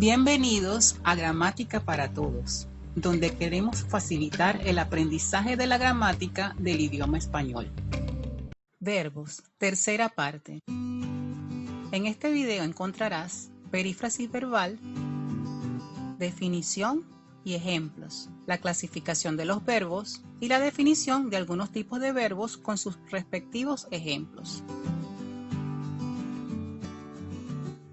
Bienvenidos a Gramática para Todos, donde queremos facilitar el aprendizaje de la gramática del idioma español. Verbos, tercera parte. En este video encontrarás perífrasis verbal, definición y ejemplos, la clasificación de los verbos y la definición de algunos tipos de verbos con sus respectivos ejemplos.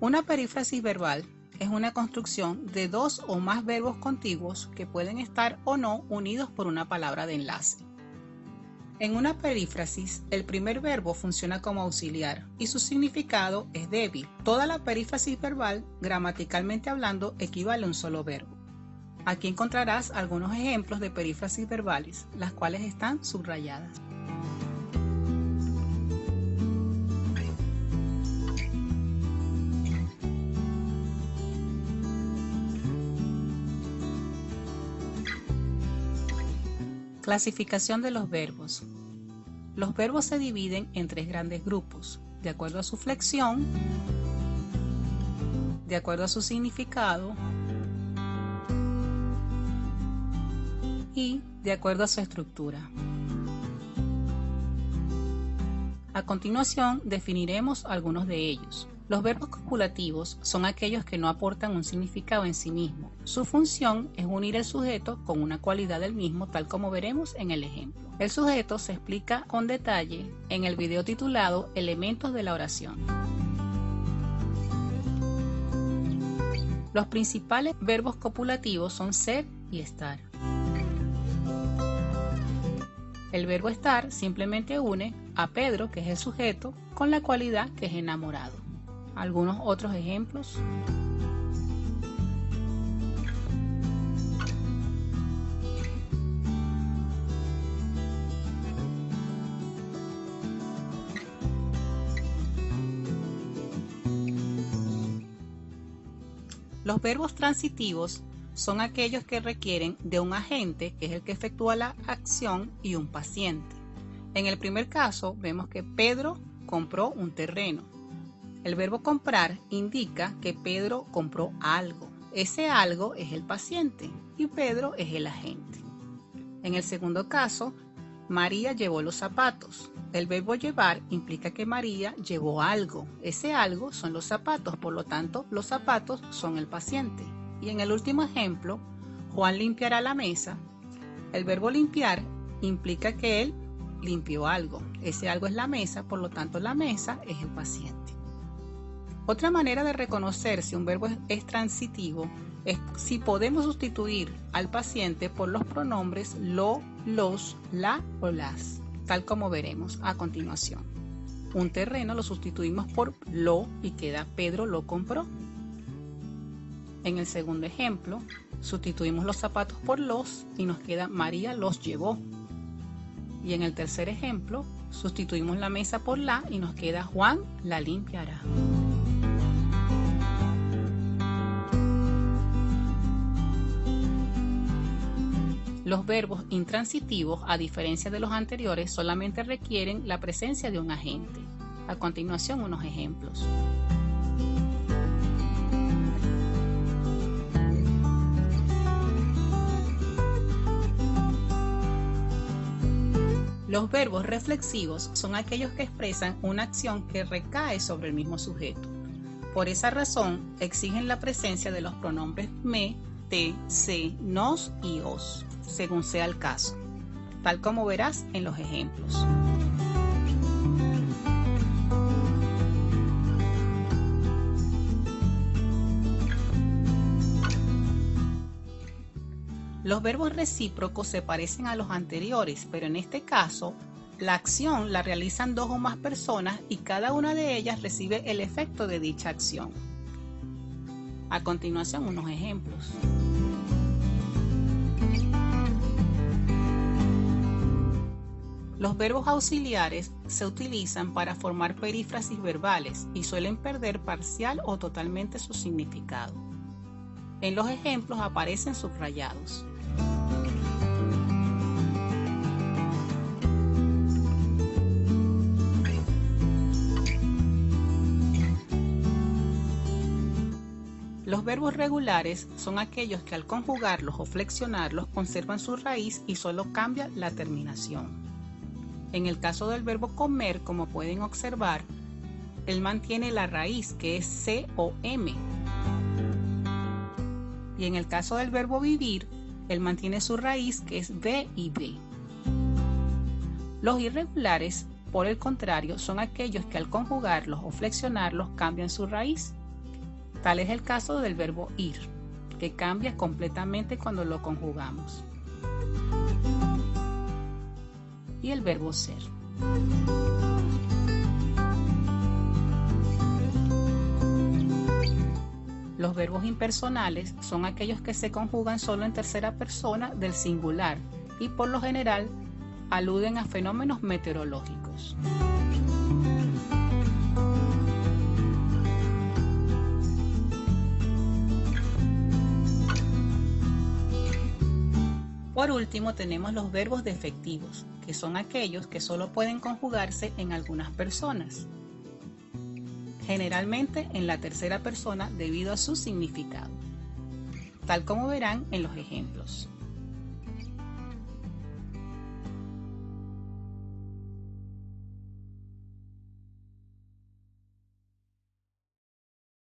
Una perífrasis verbal es una construcción de dos o más verbos contiguos que pueden estar o no unidos por una palabra de enlace. En una perífrasis, el primer verbo funciona como auxiliar y su significado es débil. Toda la perífrasis verbal, gramaticalmente hablando, equivale a un solo verbo. Aquí encontrarás algunos ejemplos de perífrasis verbales, las cuales están subrayadas. Clasificación de los verbos. Los verbos se dividen en tres grandes grupos, de acuerdo a su flexión, de acuerdo a su significado y de acuerdo a su estructura. A continuación definiremos algunos de ellos. Los verbos copulativos son aquellos que no aportan un significado en sí mismo. Su función es unir el sujeto con una cualidad del mismo, tal como veremos en el ejemplo. El sujeto se explica con detalle en el video titulado Elementos de la oración. Los principales verbos copulativos son ser y estar. El verbo estar simplemente une a Pedro, que es el sujeto, con la cualidad que es enamorado. Algunos otros ejemplos. Los verbos transitivos son aquellos que requieren de un agente, que es el que efectúa la acción, y un paciente. En el primer caso vemos que Pedro compró un terreno. El verbo comprar indica que Pedro compró algo. Ese algo es el paciente y Pedro es el agente. En el segundo caso, María llevó los zapatos. El verbo llevar implica que María llevó algo. Ese algo son los zapatos, por lo tanto, los zapatos son el paciente. Y en el último ejemplo, Juan limpiará la mesa. El verbo limpiar implica que él limpió algo. Ese algo es la mesa, por lo tanto, la mesa es el paciente. Otra manera de reconocer si un verbo es transitivo es si podemos sustituir al paciente por los pronombres lo, los, la o las, tal como veremos a continuación. Un terreno lo sustituimos por lo y queda Pedro lo compró. En el segundo ejemplo, sustituimos los zapatos por los y nos queda María los llevó. Y en el tercer ejemplo, sustituimos la mesa por la y nos queda Juan la limpiará. Los verbos intransitivos, a diferencia de los anteriores, solamente requieren la presencia de un agente. A continuación, unos ejemplos. Los verbos reflexivos son aquellos que expresan una acción que recae sobre el mismo sujeto. Por esa razón, exigen la presencia de los pronombres me, te, se, nos y os, según sea el caso, tal como verás en los ejemplos. Los verbos recíprocos se parecen a los anteriores, pero en este caso, la acción la realizan dos o más personas y cada una de ellas recibe el efecto de dicha acción. A continuación, unos ejemplos. Los verbos auxiliares se utilizan para formar perífrasis verbales y suelen perder parcial o totalmente su significado. En los ejemplos aparecen subrayados. Los verbos regulares son aquellos que al conjugarlos o flexionarlos conservan su raíz y solo cambia la terminación. En el caso del verbo comer, como pueden observar, él mantiene la raíz que es C o M. Y en el caso del verbo vivir, él mantiene su raíz que es V y B. Los irregulares, por el contrario, son aquellos que al conjugarlos o flexionarlos cambian su raíz. Tal es el caso del verbo ir, que cambia completamente cuando lo conjugamos. Y el verbo ser. Los verbos impersonales son aquellos que se conjugan solo en tercera persona del singular y por lo general aluden a fenómenos meteorológicos. Por último tenemos los verbos defectivos, que son aquellos que solo pueden conjugarse en algunas personas, generalmente en la tercera persona debido a su significado, tal como verán en los ejemplos.